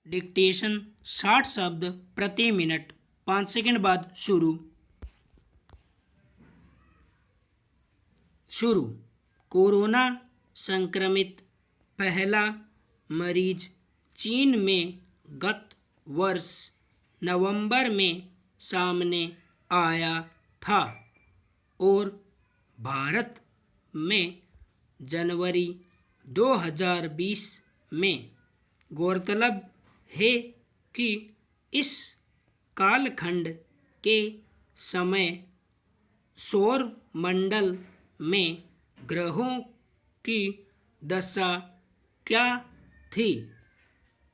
Dictation 60 शब्द प्रति minute. 5 second बाद शुरू। कोरोना संक्रमित पहला मरीज चीन में गत वर्ष नवंबर में सामने आया था और भारत में जनवरी 2020 में। गौरतलब है कि इस कालखंड के समय सौर मंडल में ग्रहों की दशा क्या थी,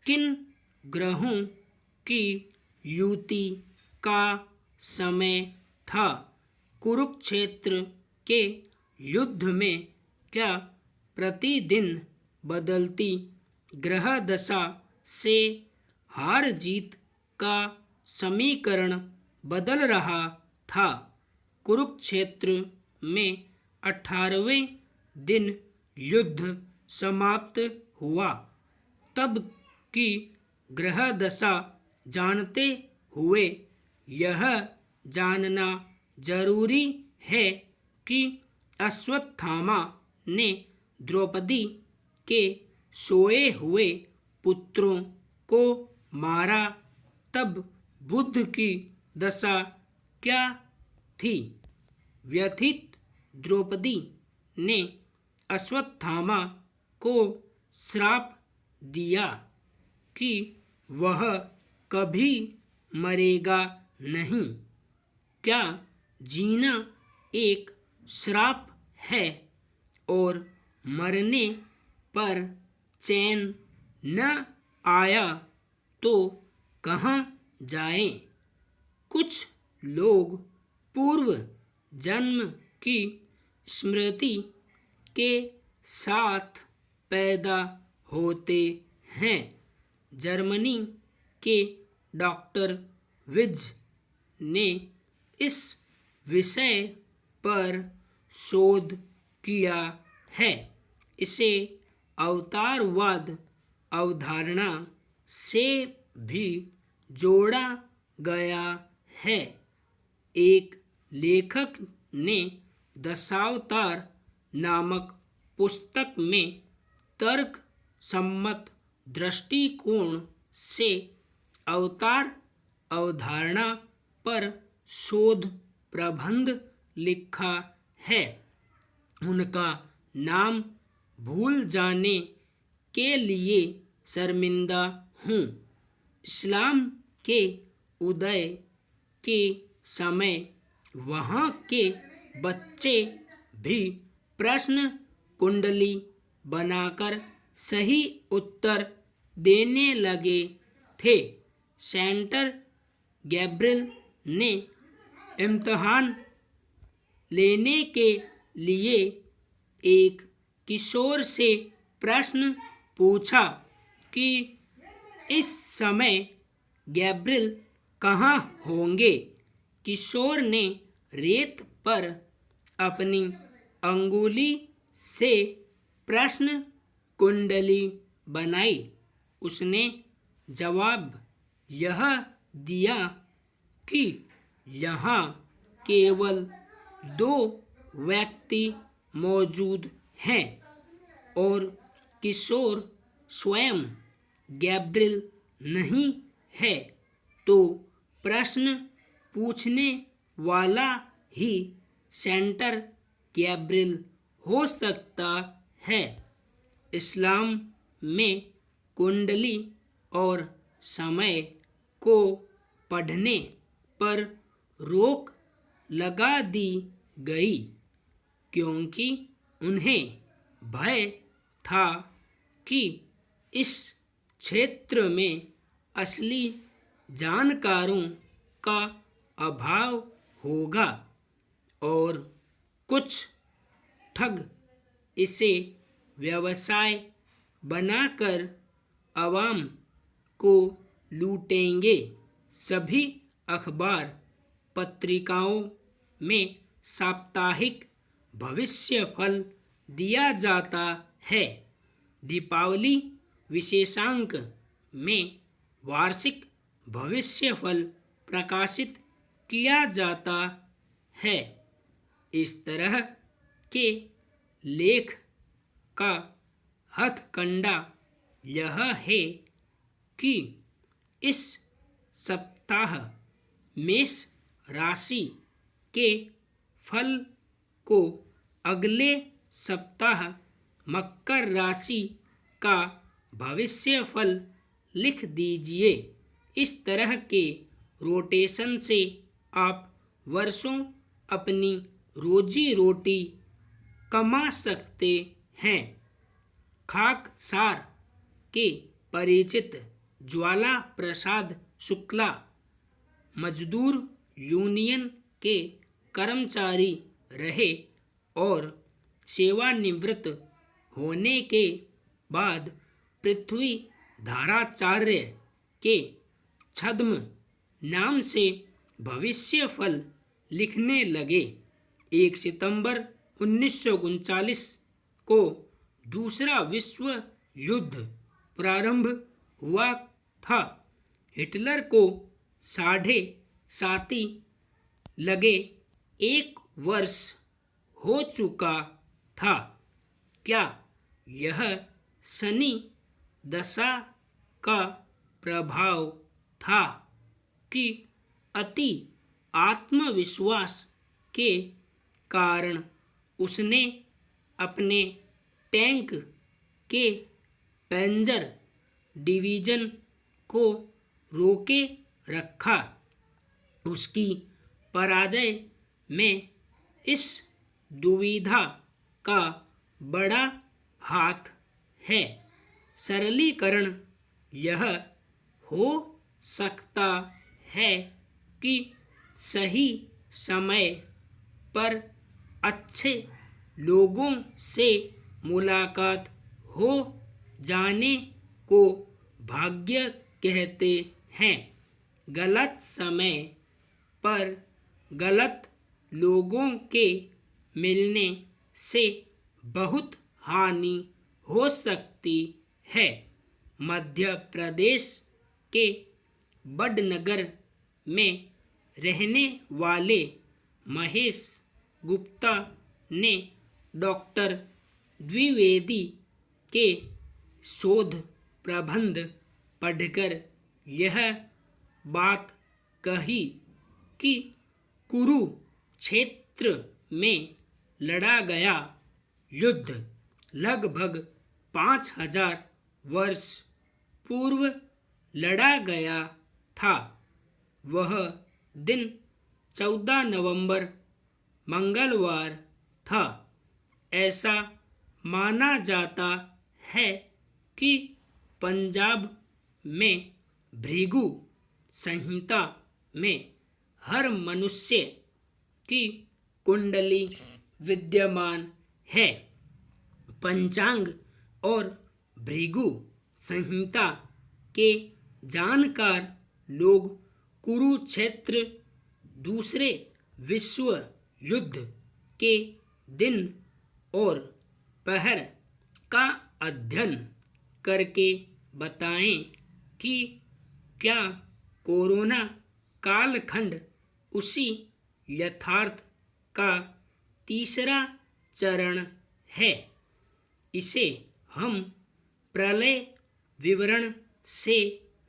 किन ग्रहों की युति का समय था, कुरुक्षेत्र के युद्ध में क्या प्रतिदिन बदलती ग्रह दशा से हार जीत का समीकरण बदल रहा था। कुरुक्षेत्र में 18वें दिन युद्ध समाप्त हुआ। तब की ग्रह दशा जानते हुए यह जानना जरूरी है कि अश्वत्थामा ने द्रौपदी के सोए हुए पुत्रों को मारा तब बुध की दशा क्या थी। व्यथित द्रौपदी ने अश्वत्थामा को श्राप दिया कि वह कभी मरेगा नहीं। क्या जीना एक श्राप है और मरने पर चैन न आया तो कहाँ जाएं? कुछ लोग पूर्व जन्म की स्मृति के साथ पैदा होते हैं। जर्मनी के डॉक्टर विज ने इस विषय पर शोध किया है। इसे अवतारवाद अवधारणा से भी जोड़ा गया है। एक लेखक ने दशावतार नामक पुस्तक में तर्क सम्मत दृष्टिकोण से अवतार अवधारणा पर शोध प्रबंध लिखा है। उनका नाम भूल जाने के लिए शर्मिंदा हूँ। इस्लाम के उदय के समय वहाँ के बच्चे भी प्रश्न कुंडली बनाकर सही उत्तर देने लगे थे। सेंट गैब्रियल ने इम्तिहान लेने के लिए एक किशोर से प्रश्न पूछा कि इस समय गैब्रियल कहाँ होंगे। किशोर ने रेत पर अपनी अंगुली से प्रश्न कुंडली बनाई। उसने जवाब यह दिया कि यहाँ केवल 2 व्यक्ति मौजूद हैं और किशोर स्वयं गैब्रियल नहीं है, तो प्रश्न पूछने वाला ही सेंट गैब्रियल हो सकता है। इस्लाम में कुंडली और समय को पढ़ने पर रोक लगा दी गई क्योंकि उन्हें भय था कि इस क्षेत्र में असली जानकारों का अभाव होगा और कुछ ठग इसे व्यवसाय बनाकर आवाम को लूटेंगे। सभी अखबार पत्रिकाओं में साप्ताहिक भविष्यफल दिया जाता है। दीपावली विशेषांक में वार्षिक भविष्यफल प्रकाशित किया जाता है। इस तरह के लेख का हथकंडा यह है कि इस सप्ताह मेष राशि के फल को अगले सप्ताह मकर राशि का भविष्य फल लिख दीजिए। इस तरह के रोटेशन से आप वर्षों अपनी रोजी रोटी कमा सकते हैं। खाकसार के परिचित ज्वाला प्रसाद शुक्ला मजदूर यूनियन के कर्मचारी रहे और सेवानिवृत्त होने के बाद पृथ्वी धाराचार्य के छद्म नाम से भविष्य फल लिखने लगे। 1 सितंबर 1939 को दूसरा विश्व युद्ध प्रारंभ हुआ था। हिटलर को 7.5 लगे 1 वर्ष हो चुका था। क्या यह शनि दशा का प्रभाव था कि अति आत्मविश्वास के कारण उसने अपने टैंक के पैंजर डिवीजन को रोके रखा? उसकी पराजय में इस दुविधा का बड़ा हाथ है। सरलीकरण यह हो सकता है कि सही समय पर अच्छे लोगों से मुलाकात हो जाने को भाग्य कहते हैं। गलत समय पर गलत लोगों के मिलने से बहुत हानि हो सकती है। मध्य प्रदेश के बड़नगर में रहने वाले महेश गुप्ता ने डॉक्टर द्विवेदी के शोध प्रबंध पढ़कर यह बात कही कि कुरुक्षेत्र में लड़ा गया युद्ध लगभग 5000 वर्ष पूर्व लड़ा गया था। वह दिन 14 नवंबर मंगलवार था। ऐसा माना जाता है कि पंजाब में भृगु संहिता में हर मनुष्य की कुंडली विद्यमान है। पंचांग और भृगु संहिता के जानकार लोग कुरुक्षेत्र दूसरे विश्व युद्ध के दिन और पहर का अध्ययन करके बताएं कि क्या कोरोना कालखंड उसी यथार्थ का तीसरा चरण है। इसे हम प्रलय विवरण से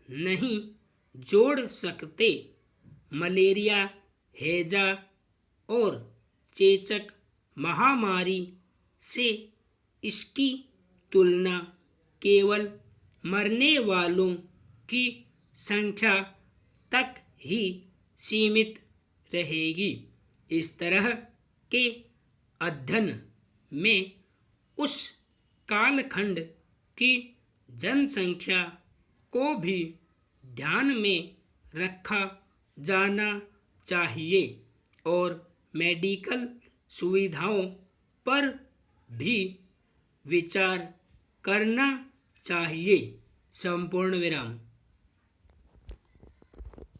नहीं जोड़ सकते। मलेरिया, हैजा और चेचक महामारी से इसकी तुलना केवल मरने वालों की संख्या तक ही सीमित रहेगी। इस तरह के अध्ययन में उस कालखंड की जनसंख्या को भी ध्यान में रखा जाना चाहिए और मेडिकल सुविधाओं पर भी विचार करना चाहिए। संपूर्ण विराम।